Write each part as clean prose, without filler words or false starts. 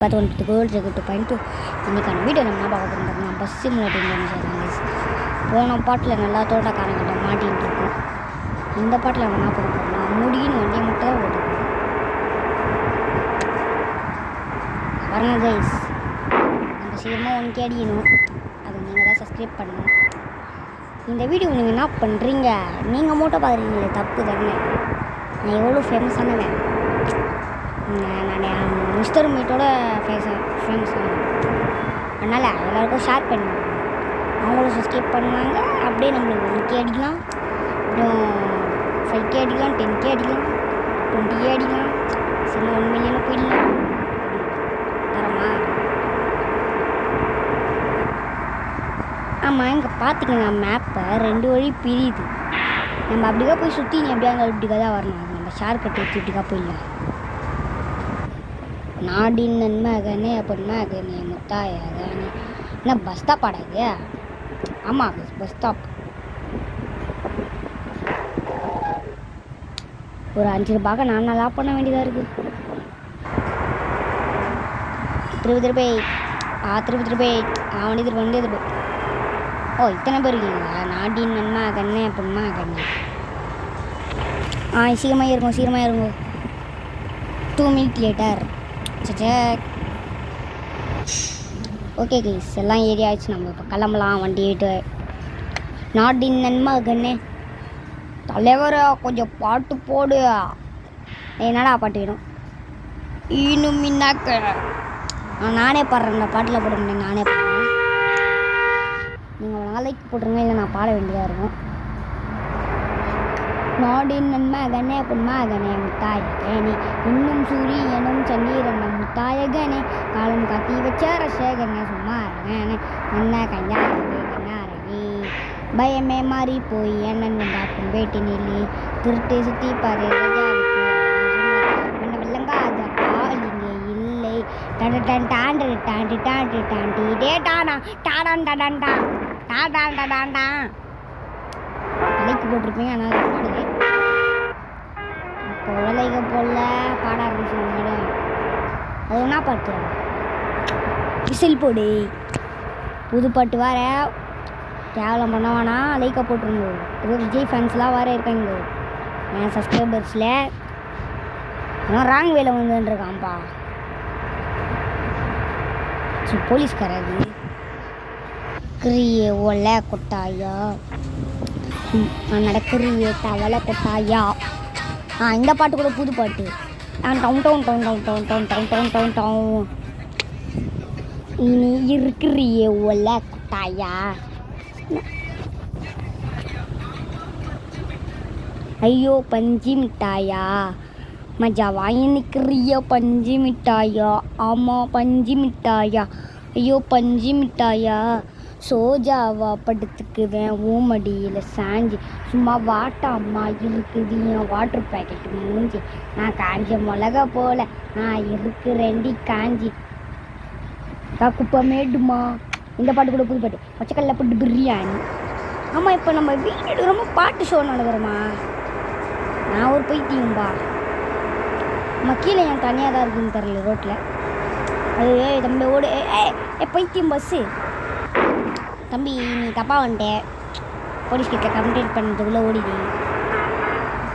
பார்த்து வந்துட்டு gold ரெகுட்டு point இன்றைக்கான வீடியோ நம்ம என்ன பார்க்க போகிறோம் பஸ் சிமுலேட்டிங் சொல்கிறாங்க. போன பாட்டில் நல்லா தோட்டக்காரங்கிட்ட மாட்டின்னு இருக்கும். இந்த பாட்டில் நம்ம என்ன பண்ண போகிறோம்னா முடின்னு வண்டியை மட்டும் தான் ஓட்டுக்கணும். வரணும் கைஸ், நம்ம சீக்கிரமாக ஒன்றுக்கே அடிக்கணும். அதை நீங்கள் தான் சப்ஸ்கிரைப் பண்ணணும். இந்த வீடியோ நீங்கள் என்ன பண்ணுறீங்க, நீங்கள் மட்டும் பார்க்குறீங்களே தப்பு தானே. நான் எவ்வளோ ஃபேமஸானவன், நான் மிஸ்டர் மீட்டோட ஃபேமஸ் ஆனேன். அதனால் எல்லாருக்கும் ஷேர் பண்ணுவேன், அவங்களும் சப்ஸ்கிரைப் பண்ணுவாங்க. அப்படியே நம்மளுக்கு 1K அடிக்கலாம், அப்புறம் 5K அடிக்கலாம், 10K அடிக்கலாம், 20K அடிக்கலாம், சில 1 மில்லியன் போயிடலாம். தரமா? ஆமாம், இங்கே பார்த்திங்கன்னா மேப்பை 2 வழி பிரியுது. நம்ம அப்படிக்கா போய் சுற்றி நீ அப்படியே அங்கே இப்படிக்கா தான் வரணும். நம்ம ஷேர் கட்டு வச்சு இப்படிக்கா போயிடலாம். நாடின் நன்மகனே பொன்மகனே முத்தாயகனே. என்ன பஸ் ஸ்டாப் ஆடாது? ஆமாம், பஸ் ஸ்டாப். ஒரு 5 ரூபாய்க்கு நான் நல்லா பண்ண வேண்டியதாக இருக்குது. திருப்பி வண்டி எதிர்ப்பு. ஓ, இத்தனை பேர் இருக்கீங்களா? நாடின் நன்மகனே பொன்மகனே. சீக்கிரமாக இருக்கும் 2 மினிட் லேட்டர். ஓகே கைஸ், எல்லாம் ஏரியா ஆயிடுச்சு. நம்ம இப்போ கிளம்பலாம் வண்டி விட்டு. நாட்டின் நன்மகனே தலைவரை கொஞ்சம் பாட்டு போடு. என்னடா பாட்டு வேணும்? இன்னும் மின்னாக்க நானே பாடுறேன். இந்த பாட்டில் போட முடியும், நானே பாடுறேன். நீங்கள் ஒரு நாளைக்கு போட்டுருங்க, இல்லை நான் பாட வேண்டியதாக இருக்கும். நாடின் நன்மகனே பொன்மகனே முத்தாயகனே, இன்னும் சூரியனும் சந்திரனும் முத்தாயகனே, காலம் காத்தி வச்ச ரசகனே சும்மா இருங்கனே, என்ன கஞ்சாரே பயமே மாறி போய் என்னன் வந்தாக்கும் பேட்டி நில்லி திருட்டு சுற்றி பாரு ரஜாவுக்கு என்ன வில்லங்காத ஆள் இங்கே இல்லை. டன் டாண்டு டாண்டி டாண்டி டாண்டி டே டானா டாடான் டடான் டான் டாடான் டடான் டான். தலைக்கு போட்டிருப்பீங்க, ஆனால் பாடுவேன். இப்போ உலக போல பாட ஆரம்பிச்சோம் மேடம். அது ஒன்றா பாட்டு விசில் போடு. புது பாட்டு வர கேவலம் பண்ண வேணாம், லைக்காக போட்டுருங்க. ஏதோ விஜய் ஃபேன்ஸ்லாம் வேறு இருக்காங்க என் சப்ஸ்கிரைபர்ஸில். ஆனால் ராங் வேலை வந்துருக்கான்ப்பா. சரி, போலீஸ்காரது கிரியே ஒலை கொட்டாயா நடக்கிறியே தவளை கொட்டாயா. இந்த பாட்டு கூட புது பாட்டு. Down down down down down down down down down down இனி இருக்கிறியே ஒலை கொட்டாயா. ஐயோ பஞ்சு மிட்டாயா மஜா வாங்கி நிற்கிறியோ பஞ்சு மிட்டாயா. ஆமாம் பஞ்சு மிட்டாயா. ஐயோ பஞ்சு மிட்டாயா. சோஜாவா படுத்துக்குவேன் ஊமடியில் சாஞ்சி சும்மா வாட்டாம்மா இருக்குது என் வாட்டர் பேக்கெட்டு மூஞ்சி. நான் காஞ்ச மிளகா போல நான் இருக்கிறேன்டி காஞ்சி குப்பமேடுமா. இந்த பாட்டு கூட புது பாட்டு. பச்சைக்கல்ல போட்டு பிரியாணி. ஆமாம், இப்போ நம்ம வீடு ரொம்ப பாட்டு ஷோ நடக்கிறோமா. நான் ஒரு பைத்தியம்பா. நம்ம கீழே என் தனியாக தான் இருக்குதுன்னு தெரில ரோட்டில். அது தம்பி ஓடு. ஏ பைத்தியம் பஸ்ஸு. தம்பி நீ தப்பாக வந்துட்டேன், போலீஸ்கிட்ட கம்ப்ளைண்ட் பண்ணுறதுக்குள்ளே ஓடிடு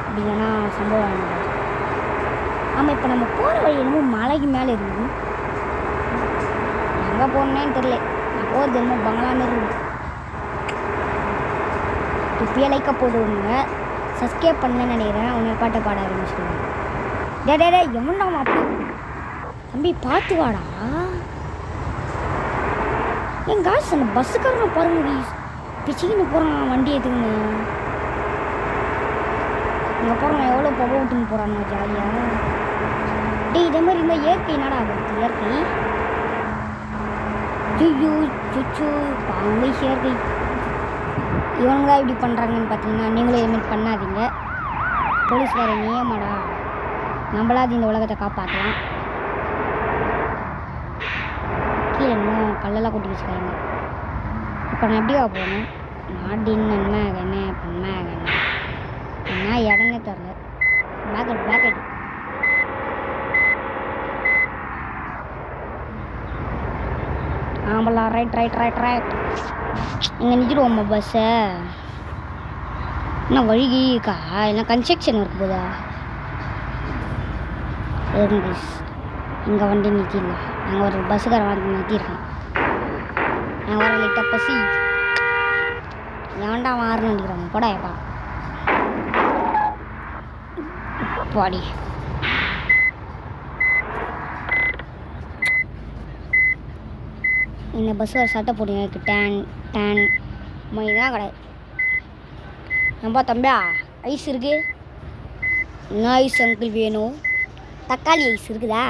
அப்படின்னா சம்பவம் ஆனது. ஆமாம், இப்போ நம்ம போகிற வழி என்னமோ மலைக்கு மேலே இருக்குது. எங்கே போகணுன்னு தெரில. நான் போகிறது என்னமோ பங்களான்னு இருக்குது. இப்பயே லைக்காக போடுவாங்க, சப்ஸ்கிரைப் பண்ணேன்னு நினைக்கிறேன். உன்னை பாட்டை பாட ஆரம்பிச்சுடுவேன். டே எவன்டா அப்படி தம்பி பார்த்து வாடா. என் காசு அந்த பஸ்ஸுக்காரனை பாருங்க, பிச்சுக்கின்னு போகிறான் வண்டி எடுத்துக்கின்னு. அங்கே போகிறான் எவ்வளோ புகை விட்டுன்னு போகிறானுங்க ஜாலியாக. இதே மாதிரி இருந்தால் இயற்கை என்னடா ஆகுது? இயற்கை ஐயோ சுச்சு பாங்க இயற்கை. இவனுங்க தான் இப்படி பண்ணுறாங்கன்னு பார்த்தீங்கன்னா நீங்களும் இதுமாரி பண்ணாதீங்க. போலீஸ்காரன் ஏமாடா, நம்மளாது இந்த உலகத்தை காப்பாற்றலாம். கீழே இன்னும் கல்லெல்லாம் கொட்டி வச்சுக்காங்க. இப்போ நான் எப்படிவா போகணும்? நாடின் நன்மகனே பொன்மகனே. என்ன இடமே தரல. பேக்கெட் ஆம்பளா ரைட் ரைட் ரைட் ரைட். இங்கே நிற்கிடுவோம்மா பஸ்ஸை. என்ன வழி இருக்கா? என்ன கன்ஸ்ட்ரக்ஷன் ஒர்க் போதா? இங்கே வண்டி நிறுத்திடலாம். நாங்கள் ஒரு பஸ்ஸுக்கார வண்டி நிறுத்திடுறோம். நான் வர லைட்டாக பசி. ஏன்டா மாறுன்னு நினைக்கிறாங்க போடா ஏப்பா பாடி. இந்த பஸ் ஒரு சட்டை போடுங்க எனக்கு டேன் டேன் மணி தான் கிடையாது. நம்பா தம்பியா ஐஸ் இருக்கு? என்ன ஐஸ் அங்கிள் வேணும்? தக்காளி ஐஸ் இருக்குதா?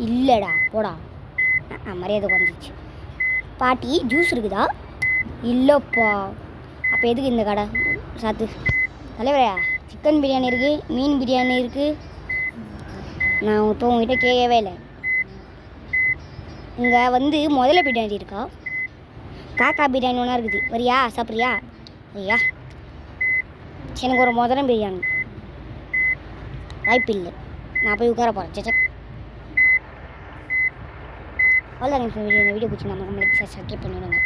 இல்லைடா போடா. மரியாதை குறைஞ்சிச்சு. பாட்டி ஜூஸ் இருக்குதா? இல்லைப்பா. அப்போ எதுக்கு இந்த கடை சாத்து? தலைவரையா சிக்கன் பிரியாணி இருக்குது, மீன் பிரியாணி இருக்குது. நான் உங்ககிட்ட கேட்கவே இல்லை. இங்கே வந்து முதல்ல பிரியாணி இருக்கா? காக்கா பிரியாணி ஒன்றா இருக்குது. வரியா? சாப்பிட்றியா? ஐயா எனக்கு ஒரு முதல்ல பிரியாணி வாய்ப்பு இல்லை. நான் போய் உட்கார போகிறேன். சச்சா அவ்வளோதான். இந்த வீடியோ பிடிச்சி நம்ம சப்ஸ்கிரைப் பண்ணிவிடுங்க.